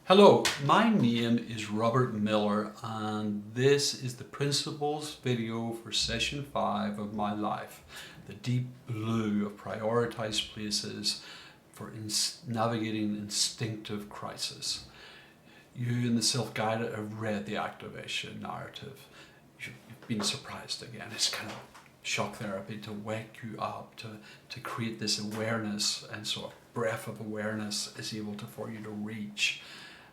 Hello, my name is Robert Miller and this is the principles video for session 5 of my life, the deep blue of prioritized places for navigating instinctive crisis. You in the self-guided have read the activation narrative. You've been surprised again. It's kind of shock therapy to wake you up, to create this awareness, and so a breath of awareness is able for you to reach.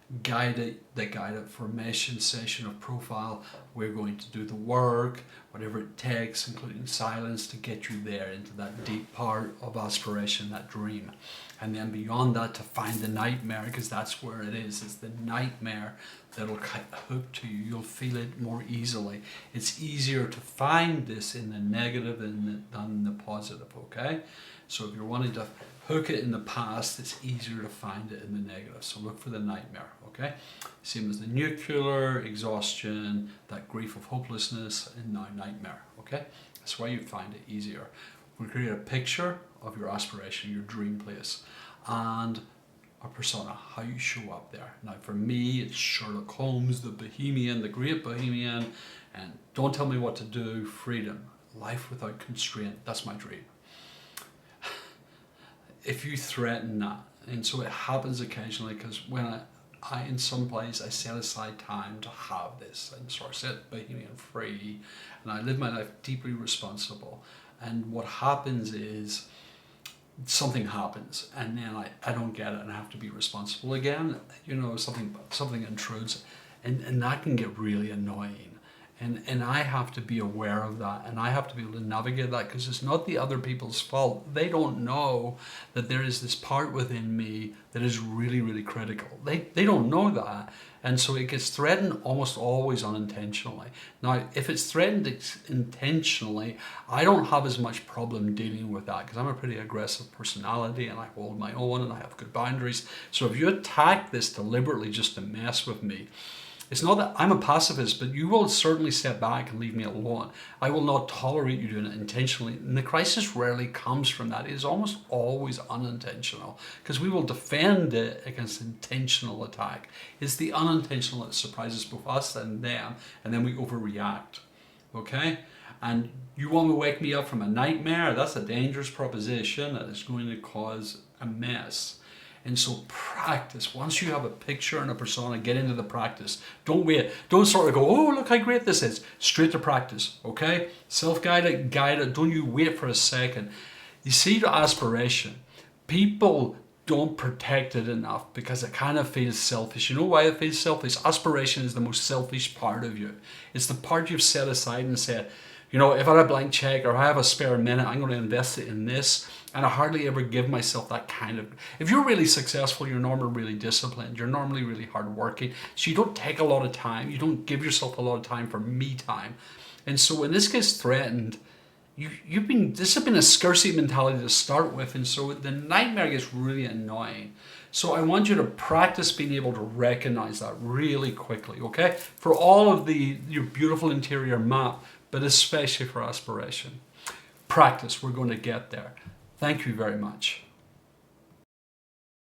The guided formation session of profile, we're going to do the work, whatever it takes, including silence, to get you there into that deep part of aspiration, that dream. And then beyond that, to find the nightmare, because that's where it is. It's the nightmare that'll hook to you. You'll feel it more easily. It's easier to find this in the negative than the positive, okay? So if you're wanting to hook it in the past, it's easier to find it in the negative. So look for the nightmare, okay? Same as the nuclear, exhaustion, that grief of hopelessness, and now nightmare, okay? That's why you find it easier. We create a picture of your aspiration, your dream place, and a persona, how you show up there. Now for me, it's Sherlock Holmes, the Bohemian, the great Bohemian, and don't tell me what to do, freedom, life without constraint, that's my dream. If you threaten that, and so it happens occasionally, because when I in some place I set aside time to have this, and so I set Bohemian free, and I live my life deeply responsible, and what happens is something happens, and then I don't get it, and I have to be responsible again. You know, something intrudes, and that can get really annoying. And I have to be aware of that, and I have to be able to navigate that, because it's not the other people's fault. They don't know that there is this part within me that is really, really critical. They don't know that, and so it gets threatened almost always unintentionally. Now, if it's threatened intentionally, I don't have as much problem dealing with that, because I'm a pretty aggressive personality, and I hold my own, and I have good boundaries. So if you attack this deliberately just to mess with me, it's not that I'm a pacifist, but you will certainly step back and leave me alone. I will not tolerate you doing it intentionally. And the crisis rarely comes from that. It is almost always unintentional, because we will defend it against intentional attack. It's the unintentional that surprises both us and them, and then we overreact. Okay? And you want to wake me up from a nightmare? That's a dangerous proposition that is going to cause a mess. And so practice. Once you have a picture and a persona, get into the practice. Don't wait. Don't sort of go, oh, look how great this is. Straight to practice, okay? Self-guided, guided. Don't you wait for a second. You see the aspiration. People don't protect it enough because it kind of feels selfish. You know why it feels selfish? Aspiration is the most selfish part of you. It's the part you've set aside and said, you know, if I have a blank check or I have a spare minute, I'm going to invest it in this. And I hardly ever give myself that kind of... If you're really successful, you're normally really disciplined. You're normally really hardworking. So you don't take a lot of time. You don't give yourself a lot of time for me time. And so when this gets threatened, this has been a scarcity mentality to start with. And so the nightmare gets really annoying. So I want you to practice being able to recognize that really quickly, okay? For all of your beautiful interior map, but especially for aspiration. Practice, we're going to get there. Thank you very much.